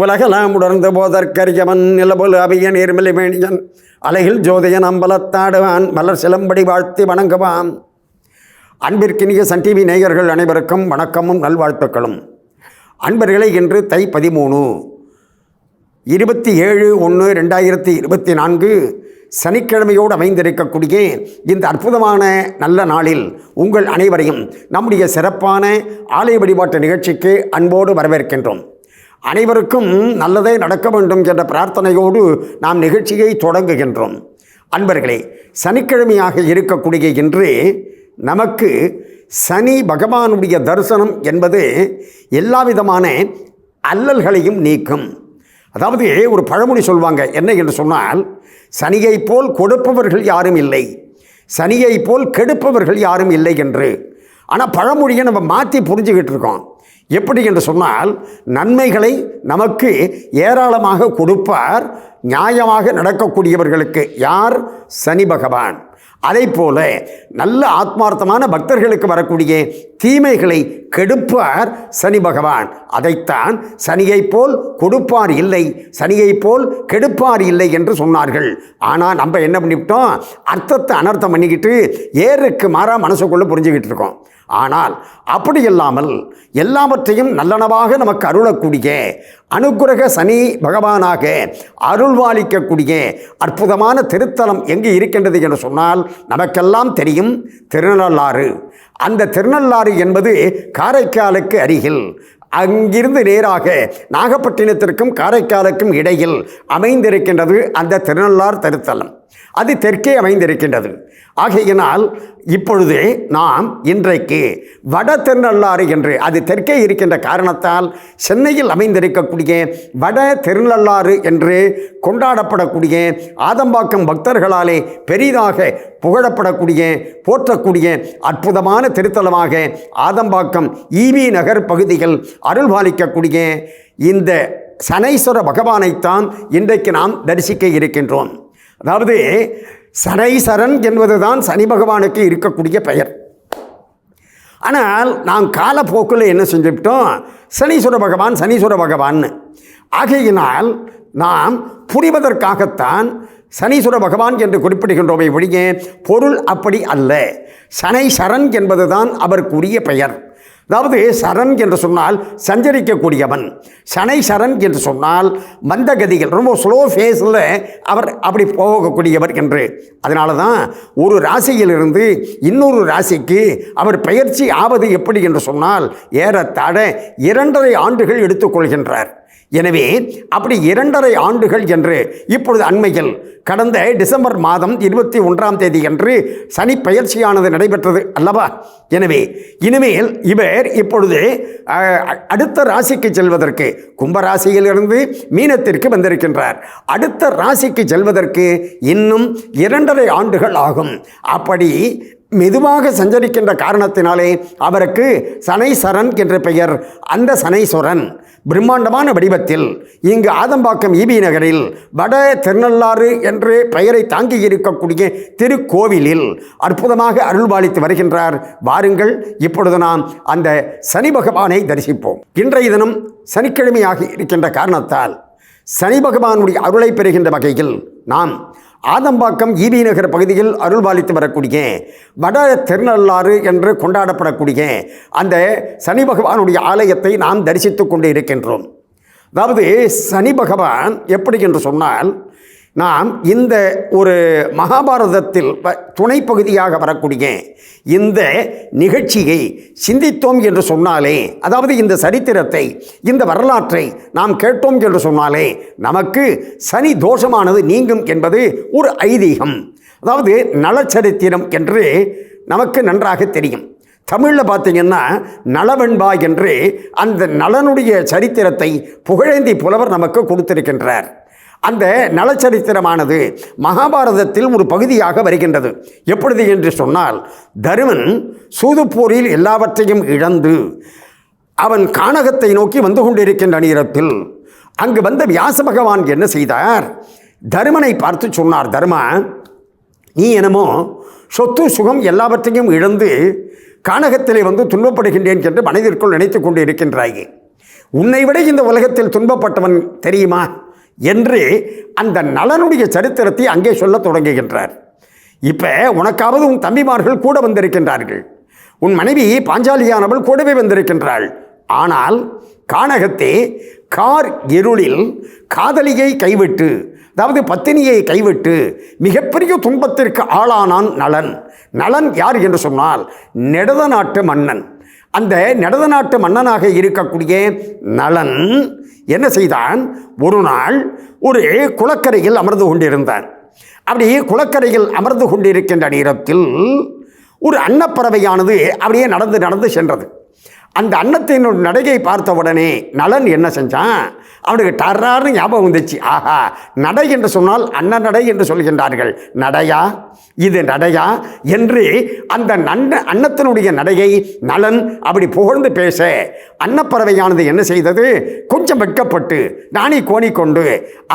உலகலாம் உணர்ந்து போதற்கரியவன் நிலபொல் அபிய நீர்மலி மேனியன் அலையில் ஜோதியன் அம்பலத்தாடுவான் மலர் சிலம்படி வாழ்த்தி வணங்குவான். அன்பிற்கினிய சன் டிவி நேயர்கள் அனைவருக்கும் வணக்கமும் நல்வாழ்த்துக்களும். அன்பர்களை இன்று தை 13 27/1/2024 சனிக்கிழமையோடு அமைந்திருக்கக்கூடிய இந்த அற்புதமான நல்ல நாளில் உங்கள் அனைவரையும் நம்முடைய சிறப்பான ஆலய வழிபாட்டு நிகழ்ச்சிக்கு அன்போடு வரவேற்கின்றோம். அனைவருக்கும் நல்லதே நடக்க வேண்டும் என்ற பிரார்த்தனையோடு நாம் நிகழ்ச்சியை தொடங்குகின்றோம். அன்பர்களே, சனிக்கிழமையாக இருக்கக்கூடிய இன்று நமக்கு சனி பகவானுடைய தரிசனம் என்பது எல்லா விதமான அல்லல்களையும் நீக்கும். அதாவது ஒரு பழமொழி சொல்வாங்க, என்ன என்று சொன்னால், சனியை போல் கொடுப்பவர்கள் யாரும் இல்லை, சனியை போல் கெடுப்பவர்கள் யாரும் இல்லை என்று. ஆனால் பழமொழியை நம்ம மாற்றி புரிஞ்சுக்கிட்டு இருக்கோம். எப்படி என்று சொன்னால், நன்மைகளை நமக்கு ஏராளமாக கொடுப்பார் நியாயமாக நடக்கக்கூடியவர்களுக்கு. யார்? சனி பகவான். அதை போல நல்ல ஆத்மார்த்தமான பக்தர்களுக்கு வரக்கூடிய தீமைகளை கெடுப்பார் சனி பகவான். அதைத்தான் சனியை போல் கொடுப்பார் இல்லை, சனியை போல் கெடுப்பார் இல்லை என்று சொன்னார்கள். ஆனால் நம்ம என்ன பண்ணிவிட்டோம், அர்த்தத்தை அனர்த்தம் பண்ணிக்கிட்டு ஏருக்கு மாறாக மனசுக்குள்ளே புரிஞ்சுக்கிட்டு இருக்கோம். ஆனால் அப்படி இல்லாமல் எல்லாவற்றையும் நல்லனவாக நமக்கு அருளக்கூடிய அனுக்கிரக சனி பகவானாக அருள்வாளிக்கக்கூடிய அற்புதமான திருத்தலம் எங்கு இருக்கின்றது என்று சொன்னால் நமக்கெல்லாம் தெரியும், திருநள்ளாறு. அந்த திருநள்ளாறு என்பது காரைக்காலுக்கு அருகில், அங்கிருந்து நேராக நாகப்பட்டினத்திற்கும் காரைக்காலுக்கும் இடையில் அமைந்திருக்கின்றது அந்த திருநள்ளாறு திருத்தலம். அது தெற்கே அமைந்திருக்கின்றது. ஆகையினால் இப்பொழுது நாம் இன்றைக்கு வட திருநள்ளாறு என்று, அது தெற்கே இருக்கின்ற காரணத்தால் சென்னையில் அமைந்திருக்கக்கூடிய வட திருநள்ளாறு என்று கொண்டாடப்படக்கூடிய ஆதம்பாக்கம் பக்தர்களாலே பெரிதாக புகழப்படக்கூடிய போற்றக்கூடிய அற்புதமான திருத்தலமாக ஆதம்பாக்கம் ஈவி நகர் பகுதிகள் அருள்பாலிக்கக்கூடிய இந்த சனீஸ்வர பகவானைத்தான் இன்றைக்கு நாம் தரிசிக்க இருக்கின்றோம். அதாவது சனீஸ்வரன் என்பதுதான் சனி பகவானுக்கு இருக்கக்கூடிய பெயர். ஆனால் நாம் காலப்போக்கில் என்ன செஞ்சுவிட்டோம், சனீஸ்வர பகவான் சனீஸ்வர பகவான்னு. ஆகையினால் நாம் புரிவதற்காகத்தான் சனீஸ்வர பகவான் என்று குறிப்பிடுகின்றோமே ஒழிய பொருள் அப்படி அல்ல. சனீஸ்வரன் என்பதுதான் அவருக்குரிய பெயர். அதாவது சரண் என்று சொன்னால் சஞ்சரிக்கக்கூடியவன், சனீஸ்வரன் என்று சொன்னால் மந்தகதிகள், ரொம்ப ஸ்லோ ஃபேஸில் அவர் அப்படி போகக்கூடியவர் என்று. அதனால தான் ஒரு ராசியிலிருந்து இன்னொரு ராசிக்கு அவர் பயிற்சி ஆவது எப்படி என்று சொன்னால் ஏறத்தாழ 2.5 ஆண்டுகள் எடுத்துக்கொள்கின்றார். எனவே அப்படி 2.5 ஆண்டுகள் என்று இப்பொழுது அண்மையில் கடந்த டிசம்பர் மாதம் 21ஆம் தேதி அன்று சனி பயிற்சியானது நடைபெற்றது அல்லவா? எனவே இனிமேல் இவர் இப்பொழுது அடுத்த ராசிக்கு செல்வதற்கு, கும்பராசியிலிருந்து மீனத்திற்கு வந்திருக்கின்றார். அடுத்த ராசிக்கு செல்வதற்கு இன்னும் 2.5 ஆண்டுகள் ஆகும். அப்படி மெதுவாக சஞ்சரிக்கின்ற காரணத்தினாலே அவருக்கு சனீஸ்வரன் என்ற பெயர். அந்த சனீஸ்வரன் பிரம்மாண்டமான வடிவத்தில் இங்கு ஆதம்பாக்கம் ஈபி நகரில் வட திருநள்ளாறு என்று பெயரை தாங்கி இருக்கக்கூடிய திருக்கோவிலில் அற்புதமாக அருள்பாலித்து வருகின்றார். வாருங்கள், இப்பொழுது நாம் அந்த சனி பகவானை தரிசிப்போம். இன்றைய தினம் சனிக்கிழமையாக இருக்கின்ற காரணத்தால் சனி பகவானுடைய அருளை பெறுகின்ற வகையில் நாம் ஆதம்பாக்கம் ஈபி நகர் பகுதியில் அருள்பாலித்து வரக்கூடிய வட திருநள்ளாறு என்று கொண்டாடப்படக்கூடிய அந்த சனி பகவானுடைய ஆலயத்தை நாம் தரிசித்து கொண்டு இருக்கின்றோம். அதாவது சனி பகவான் எப்படி என்று சொன்னால், நாம் இந்த ஒரு மகாபாரதத்தில் துணை பகுதியாக வரக்கூடிய இந்த நிகழ்ச்சியை சிந்தித்தோம் என்று சொன்னாலே, அதாவது இந்த சரித்திரத்தை, இந்த வரலாற்றை நாம் கேட்டோம் என்று சொன்னாலே நமக்கு சனி தோஷமானது நீங்கும் என்பது ஒரு ஐதீகம். அதாவது நலச்சரித்திரம் என்று நமக்கு நன்றாக தெரியும். தமிழில் பார்த்தீங்கன்னா நலவெண்பா என்று அந்த நலனுடைய சரித்திரத்தை புகழேந்தி புலவர் நமக்கு கொடுத்திருக்கின்றார். அந்த நலச்சரித்திரமானது மகாபாரதத்தில் ஒரு பகுதியாக வருகின்றது. எப்பொழுது என்று சொன்னால், தருமன் சூதுப்போரில் எல்லாவற்றையும் இழந்து அவன் கானகத்தை நோக்கி வந்து கொண்டிருக்கின்ற நேரத்தில் அங்கு வந்த வியாச பகவான் என்ன செய்தார், தருமனை பார்த்து சொன்னார், தர்மா, நீ என்னமோ சொத்து சுகம் எல்லாவற்றையும் இழந்து கானகத்திலே வந்து துன்பப்படுகின்றேன் என்று மனதிற்குள் நினைத்து கொண்டு இருக்கின்றாயே. உன்னை விட இந்த உலகத்தில் துன்பப்பட்டவன் தெரியுமா என்று அந்த நலனுடைய சரித்திரத்தை அங்கே சொல்ல தொடங்குகின்றார். இப்போ உனக்காவது உன் தம்பிமார்கள் கூட வந்திருக்கின்றார்கள், உன் மனைவி பாஞ்சாலியானவள் கூடவே வந்திருக்கின்றாள். ஆனால் கானகத்தே கார் இருளில் காதலியை கைவிட்டு, அதாவது பத்தினியை கைவிட்டு மிகப்பெரிய துன்பத்திற்கு ஆளானான் நலன். நலன் யார் என்று சொன்னால் நெடத நாட்டு மன்னன். அந்த நெடத நாட்டு மன்னனாக இருக்கக்கூடிய நலன் என்ன செய்தான், ஒரு நாள் ஒரு குளக்கரையில் அமர்ந்து கொண்டிருந்தான். அப்படி குளக்கரையில் அமர்ந்து கொண்டிருக்கின்ற நேரத்தில் ஒரு அன்னப்பறவையானது அப்படியே நடந்து நடந்து சென்றது. அந்த அன்னத்தின் நடையை பார்த்த உடனே நலன் என்ன செஞ்சான், அவனுக்கு டர்றாருன்னு ஞாபகம் வந்துச்சு. ஆஹா, நடை என்று சொன்னால் அன்ன நடை என்று சொல்கின்றார்கள், நடையா இது நடையா என்று அந்த அன்னத்தினுடைய நடையை நலன் அப்படி புகழ்ந்து பேச அன்னப்பறவையானது என்ன செய்தது, கொஞ்சம் வெட்கப்பட்டு நாணி கோணி கொண்டு,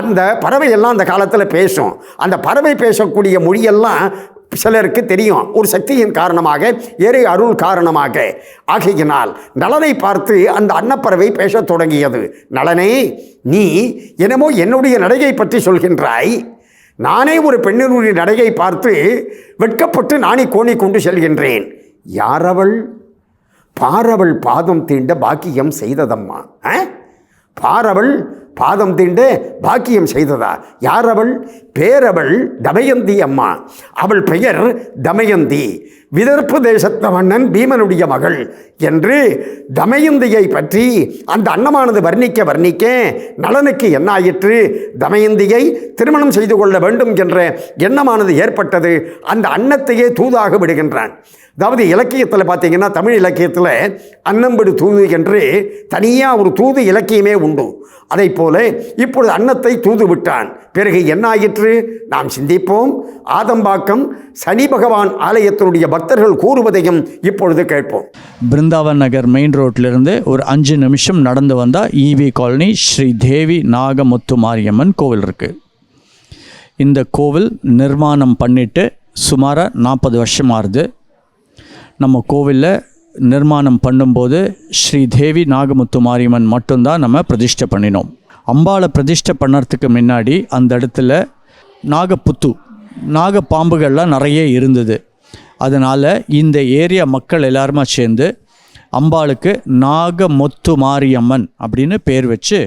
அந்த பறவையெல்லாம் அந்த காலத்தில் பேசும், அந்த பறவை பேசக்கூடிய மொழியெல்லாம் சிலருக்கு தெரியும், ஒரு சக்தியின் காரணமாக, ஏறை அருள் காரணமாக. ஆகையினால் நலனை பார்த்து அந்த அன்னப்பறவை பேசத் தொடங்கியது. நலனே, நீ என்னமோ என்னுடைய நடையை பற்றி சொல்கின்றாய், நானே ஒரு பெண்ணினுடைய நடையை பார்த்து வெட்கப்பட்டு நாணி கோணி கொண்டு செல்கின்றேன். யாரவள்? பாரவள் பாதம் தீண்ட பாக்கியம் செய்ததம்மா. பாரவள் பாதம் தீண்ட பாக்கியம் செய்ததா? யாரவள்? பேரவள் தமயந்தி அம்மா. அவள் பெயர் தமயந்தி, விதர்ப்பு தேசத்த மன்னன் பீமனுடைய மகள் என்று தமயந்தியை பற்றி அந்த அன்னமானது வர்ணிக்க வர்ணிக்க நலனுக்கு என்ன ஆயிற்று, தமயந்தியை திருமணம் செய்து கொள்ள வேண்டும் என்ற எண்ணமானது ஏற்பட்டது. அந்த அன்னத்தையே தூதாக விடுகின்றான். அதாவது இலக்கியத்தில் பார்த்தீங்கன்னா, தமிழ் இலக்கியத்தில் அன்னம்படு தூது என்று தனியாக ஒரு தூது இலக்கியமே உண்டு. அதை போல இப்பொழுது அன்னத்தை தூது விட்டான். பிறகு என்ன ஆயிற்று நாம் சிந்திப்போம். ஆதம்பாக்கம் சனி பகவான் ஆலயத்தினுடைய பக்தர்கள் கூறுவதையும் இப்பொழுது கேட்போம். பிருந்தாவன் நகர் மெயின் ரோட்டிலிருந்து ஒரு 5 நிமிஷம் நடந்து வந்தால் ஈவி காலனி ஸ்ரீ தேவி நாகமுத்து மாரியம்மன் கோவில் இருக்குது. இந்த கோவில் நிர்மாணம் பண்ணிட்டு சுமாராக 40 வருஷம் ஆகுது. நம்ம கோவிலில் நிர்மாணம் பண்ணும்போது ஸ்ரீ தேவி நாகமுத்து மாரியம்மன் மட்டும்தான் நம்ம பிரதிஷ்டை பண்ணினோம். அம்பாளை பிரதிஷ்டை பண்ணுறதுக்கு முன்னாடி அந்த இடத்துல நாகப்பாம்புகள்லாம் நிறைய இருந்தது. அதனால் இந்த ஏரியா மக்கள் எல்லாருமா சேர்ந்து அம்பாளுக்கு நாகமுத்து மாரியம்மன் அப்படின்னு பேர் வச்சு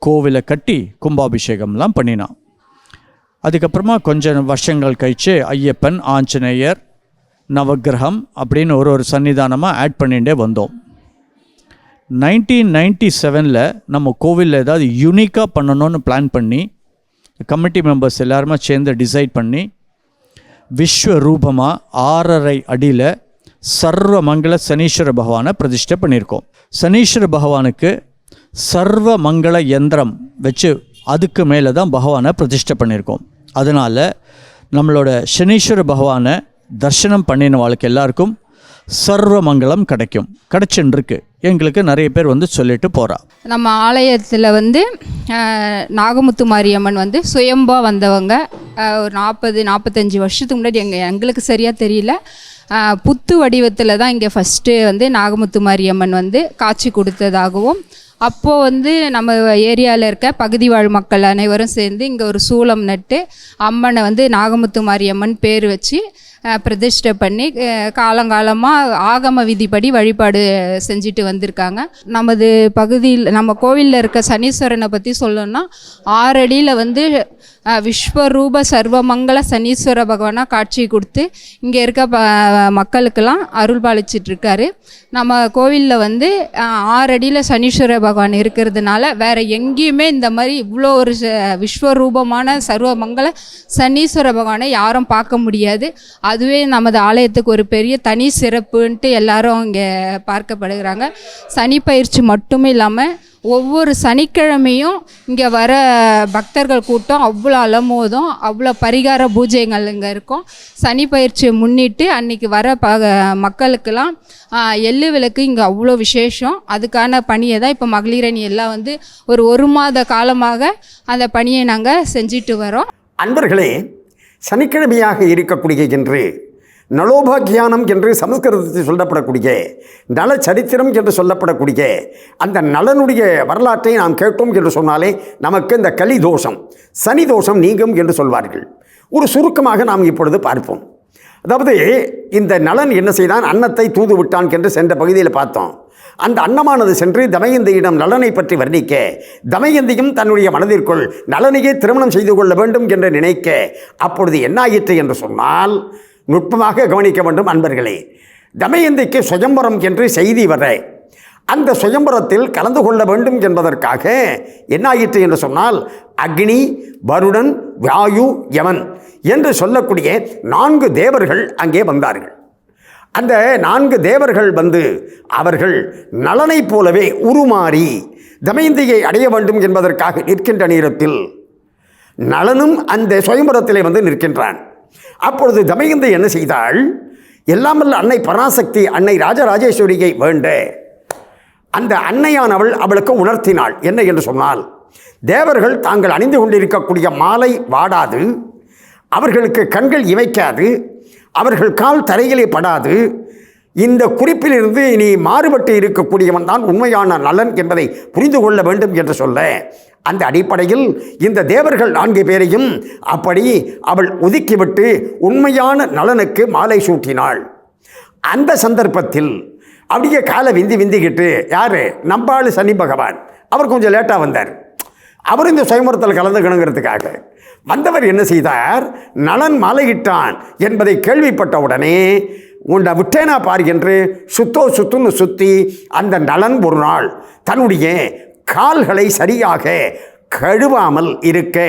கோவிலை கட்டி கும்பாபிஷேகம்லாம் பண்ணினான். அதுக்கப்புறமா கொஞ்சம் வருஷங்கள் கழித்து ஐயப்பன், ஆஞ்சநேயர், நவகிரகம் அப்படின்னு ஒரு சன்னிதானமாக ஆட் பண்ணிகிட்டே வந்தோம். 1997 நம்ம கோவிலில் ஏதாவது யூனிக்காக பண்ணணும்னு பிளான் பண்ணி கமிட்டி மெம்பர்ஸ் எல்லாருமே சேர்ந்து டிசைட் பண்ணி விஸ்வரூபமாக 6.5 அடியில் சர்வ மங்கள சனீஸ்வர பகவானை பிரதிஷ்டை பண்ணியிருக்கோம். சனீஸ்வர பகவானுக்கு சர்வ மங்கள யந்திரம் வச்சு அதுக்கு மேலே தான் பகவானை பிரதிஷ்டை பண்ணியிருக்கோம். அதனால் நம்மளோட சனீஸ்வர பகவானை தர்சனம் பண்ணின வாழ்க்கை எல்லாருக்கும் சர்வ மங்களம் கிடைச்சுருக்கு. எங்களுக்கு நிறைய பேர் வந்து சொல்லிட்டு போகிறா. நம்ம ஆலயத்தில் வந்து நாகமுத்து மாரியம்மன் வந்து சுயம்பா வந்தவங்க. ஒரு 40-45 வருஷத்துக்கு முன்னாடி எங்களுக்கு சரியாக தெரியல, புத்து வடிவத்தில் தான் இங்கே ஃபஸ்ட்டு வந்து நாகமுத்து மாரியம்மன் வந்து காட்சி கொடுத்ததாகவும், அப்போது வந்து நம்ம ஏரியாவில் இருக்க பகுதி வாழ் மக்கள் அனைவரும் சேர்ந்து இங்கே ஒரு சூளம் நட்டு அம்மனை வந்து நாகமுத்து மாரியம்மன் பேர் வச்சு பிரதிஷ்டை பண்ணி காலங்காலமாக ஆகம விதிப்படி வழிபாடு செஞ்சுட்டு வந்திருக்காங்க. நமது பகுதியில் நம்ம கோவிலில் இருக்க சனீஸ்வரனை பற்றி சொல்லணும்னா 6 அடியில் வந்து விஸ்வரூப சர்வமங்கள சனீஸ்வர பகவானாக காட்சி கொடுத்து இங்கே இருக்க மக்களுக்கெல்லாம் அருள் பாலிச்சிட்ருக்காரு. நம்ம கோவிலில் வந்து 6 அடியில் சனீஸ்வர பகவான் இருக்கிறதுனால வேறு எங்கேயுமே இந்த மாதிரி இவ்வளோ ஒரு விஸ்வரூபமான சர்வமங்கள சனீஸ்வர பகவானை யாரும் பார்க்க முடியாது. அதுவே நமது ஆலயத்துக்கு ஒரு பெரிய தனி சிறப்புன்ட்டு எல்லாரும் இங்கே பார்க்கப்படுகிறாங்க. சனி பயிற்சி மட்டுமே இல்லாமல் ஒவ்வொரு சனிக்கிழமையும் இங்கே வர பக்தர்கள் கூட்டம் அவ்வளோ அலமோதும், அவ்வளோ பரிகார பூஜைகள் இங்கே இருக்கும். சனி பயிற்சியை முன்னிட்டு அன்றைக்கி வர மக்களுக்கெல்லாம் எள்ளு விளக்கு இங்கே அவ்வளோ விசேஷம். அதுக்கான பணியை தான் இப்போ மகளிரணி எல்லாம் வந்து ஒரு மாத காலமாக அந்த பணியை நாங்கள் செஞ்சிட்டு வரோம். அன்பர்களே, சனிக்கிழமையாக இருக்கக்கூடிய இன்று நலோபாக்கியானம் என்று சமஸ்கிருதத்தில் சொல்லப்படக்கூடிய நல சரித்திரம் என்று சொல்லப்படக்கூடிய அந்த நலனுடைய வரலாற்றை நாம் கேட்டோம் என்று சொன்னாலே நமக்கு இந்த கலி தோஷம் சனி தோஷம் நீங்கும் என்று சொல்வார்கள். ஒரு சுருக்கமாக நாம் இப்பொழுது பார்ப்போம். அதாவது இந்த நலன் என்ன செய்தான், அன்னத்தை தூது விட்டான் என்று சென்ற பகுதியில் பார்த்தோம். அந்த அன்னமானது சென்று தமயந்தியிடம் நலனை பற்றி வர்ணிக்க, தமயந்தியும் தன்னுடைய மனதிற்குள் நலனையே திருமணம் செய்து கொள்ள வேண்டும் என்று நினைக்க, அப்பொழுது என்னாயிற்று என்று சொன்னால், நுட்பமாக கவனிக்க வேண்டும் அன்பர்களே. தமயந்திக்கு சுயம்பரம் என்று செய்தி வர, அந்த சுயம்பரத்தில் கலந்து கொள்ள வேண்டும் என்பதற்காக என்னாயிற்று என்று சொன்னால், அக்னி, வருடன், வாயு, யமன் என்று சொல்லக்கூடிய 4 தேவர்கள் அங்கே வந்தார்கள். அந்த 4 தேவர்கள் வந்து அவர்கள் நலனை போலவே உருமாறி தமயந்தியை அடைய வேண்டும் என்பதற்காக நிற்கின்ற நேரத்தில் நலனும் அந்த சுயம்பரத்திலே வந்து நிற்கின்றான். அப்பொழுது தமயந்தி என்ன செய்தாள், எல்லாமல்ல அன்னை பராசக்தி அன்னை ராஜராஜேஸ்வரியை வேண்ட அந்த அன்னையானவள் அவளுக்கு உணர்த்தினாள். என்ன என்று சொன்னால், தேவர்கள் தாங்கள் அணிந்து கொண்டிருக்கக்கூடிய மாலை வாடாது, அவர்களுக்கு கண்கள் இமைக்காது, அவர்கள் கால் தரையிலே படாது, இந்த குறிப்பிலிருந்து நீ மாறுபட்டு இருக்கக்கூடியவன் தான் உண்மையான நலன் என்பதை புரிந்து கொள்ள வேண்டும் என்று சொல்ல, அந்த அடிப்படையில் இந்த தேவர்கள் 4 பேரையும் அப்படி அவள் ஒதுக்கிவிட்டு உண்மையான நலனுக்கு மாலை சூட்டினாள். அந்த சந்தர்ப்பத்தில் அப்படியே காலை விந்திக்கிட்டு யார், நம்பாள் சனி பகவான், அவர் கொஞ்சம் லேட்டாக வந்தார். அவர் இந்த சுயம்பரத்தில் கலந்துக்கணுங்கிறதுக்காக வந்தவர் என்ன செய்தார், நலன் மாலையிட்டான் என்பதை கேள்விப்பட்ட உடனே உன்னை விட்டேனா பார் என்று சுத்துன்னு சுற்றி அந்த நலன் ஒரு நாள் தன்னுடைய கால்களை சரியாக கழுவாமல் இருக்க,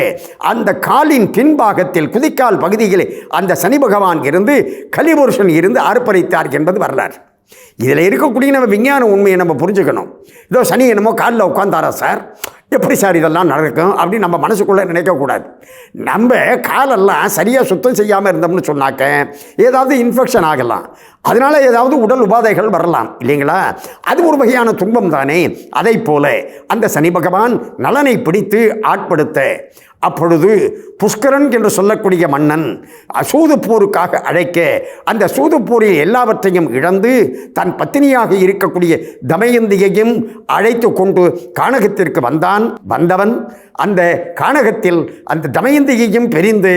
அந்த காலின் பின்பாகத்தில் குதிக்கால் பகுதியில் அந்த சனி பகவான் இருந்து கலிபுருஷன் இருந்து ஆர்ப்பரித்தார் என்பது வரலாறு. இதில் இருக்கக்கூடிய நம்ம விஞ்ஞான உண்மையை நம்ம புரிஞ்சுக்கணும். இதோ சனி என்னமோ காலில் உட்காந்தாரா சார், எப்படி சார் இதெல்லாம் நடக்கும் அப்படின்னு நம்ம மனசுக்குள்ளே நினைக்கக்கூடாது. நம்ம காலெல்லாம் சரியாக சுத்தம் செய்யாமல் இருந்தோம்னு சொன்னாக்க ஏதாவது இன்ஃபெக்ஷன் ஆகலாம், அதனால் ஏதாவது உடல் உபாதைகள் வரலாம் இல்லைங்களா? அது ஒரு வகையான துன்பம் தானே. அதை போல அந்த சனி பகவான் நலனை பிடித்து ஆட்படுத்த, அப்பொழுது புஷ்கரன் என்று சொல்லக்கூடிய மன்னன் சூது போருக்காக அழைக்க, அந்த சூது போரில் எல்லாவற்றையும் இழந்து தன் பத்தினியாக இருக்கக்கூடிய தமயந்தியையும் அழைத்து கொண்டு கானகத்திற்கு வந்தவன் அந்த கானகத்தில் அந்த தமயந்தியையும் பிரிந்து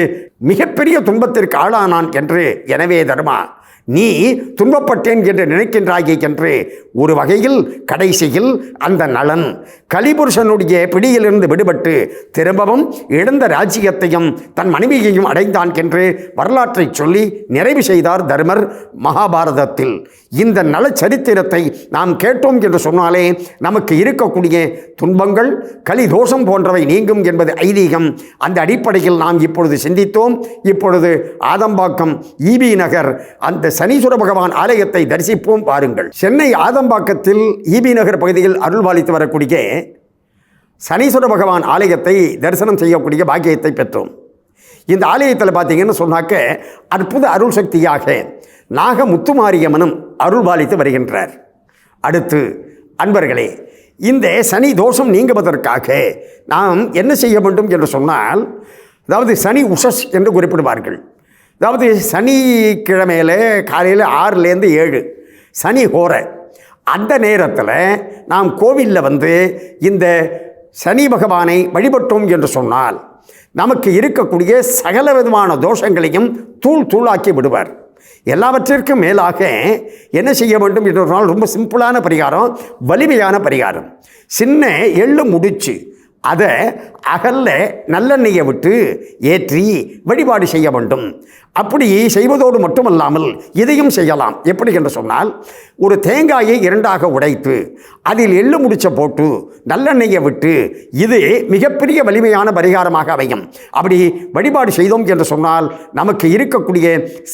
மிகப்பெரிய துன்பத்திற்கு ஆளானான் என்று. எனவே தர்மா, நீ துன்பப்பட்டேன் என்று நினைக்கின்றாயே என்று ஒரு வகையில் கடைசியில் அந்த நலன் கலிபுருஷனுடைய பிடியிலிருந்து விடுபட்டு திரும்பவும் இழந்த ராஜ்யத்தையும் தன் மனைவியையும் அடைந்தான் என்று வரலாற்றை சொல்லி நிறைவு செய்தார் தர்மர் மகாபாரதத்தில். இந்த நல சரித்திரத்தை நாம் கேட்டோம் என்று சொன்னாலே நமக்கு இருக்கக்கூடிய துன்பங்கள் கலிதோஷம் போன்றவை நீங்கும் என்பது ஐதீகம். அந்த அடிப்படையில் நாம் இப்பொழுது சிந்தித்தோம். இப்பொழுது ஆதம்பாக்கம் ஈபி நகர் அந்த சனீஸ்வர பகவான் ஆலயத்தை தரிசிப்போம் வாருங்கள். சென்னை ஆதம்பாக்கத்தில் ஈபி நகர் பகுதியில் அருள்பாலித்து வரக்கூடிய சனீஸ்வர பகவான் ஆலயத்தை தரிசனம் செய்யக்கூடிய பாக்கியத்தை பெற்றோம். இந்த ஆலயத்தில் பார்த்தீங்கன்னு சொன்னாக்க அற்புத அருள் சக்தியாக நாகமுத்துமாரியம்மனும் அருள்பாலித்து வருகின்றார். அடுத்து அன்பர்களே, இந்த சனி தோஷம் நீங்குவதற்காக நாம் என்ன செய்ய வேண்டும் என்று சொன்னால், அதாவது சனி உஷஸ் என்று குறிப்பிடுவார்கள். அதாவது சனிக்கிழமையில் காலையில் 6லேருந்து 7 சனி ஹோர, அந்த நேரத்தில் நாம் கோவிலில் வந்து இந்த சனி பகவானை வழிபட்டோம் என்று சொன்னால் நமக்கு இருக்கக்கூடிய சகல விதமான தோஷங்களையும் தூளாக்கி விடுவார். எல்லாவற்றிற்கும் மேலாக என்ன செய்ய வேண்டும் என்று சொன்னால் ரொம்ப சிம்பிளான பரிகாரம், வலிமையான பரிகாரம். சின்ன எள்ளு முடிச்சு அதை அகல்ல நல்லெண்ணெயை விட்டு ஏற்றி வழிபாடு செய்ய வேண்டும். அப்படி செய்வதோடு மட்டுமல்லாமல் இதையும் செய்யலாம். எப்படி என்று சொன்னால், ஒரு தேங்காயை 2ஆக உடைத்து அதில் எள்ளு முடிச்ச போட்டு நல்லெண்ணெயை விட்டு, இது மிகப்பெரிய வலிமையான பரிகாரமாக அமையும். அப்படி வழிபாடு செய்தோம் என்று சொன்னால் நமக்கு இருக்கக்கூடிய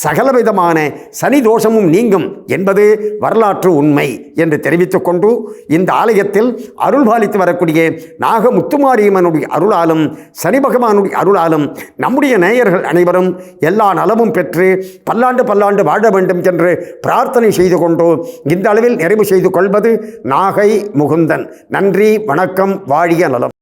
சகலவிதமான சனி தோஷமும் நீங்கும் என்பது வரலாற்று உண்மை என்று தெரிவித்துக் கொண்டு, இந்த ஆலயத்தில் அருள்பாலித்து வரக்கூடிய நாகமுத்துமாரியம்மனுடைய அருளாலும் சனி பகவானுடைய அருளாலும் நம்முடைய நேயர்கள் அனைவரும் எல்லா நலமும் பெற்று பல்லாண்டு வாழ வேண்டும் என்று பிரார்த்தனை செய்து கொண்டு இந்த அளவில் நிறைவு செய்து கொள்வது நாகை முகுந்தன். நன்றி, வணக்கம், வாழிய நலம்.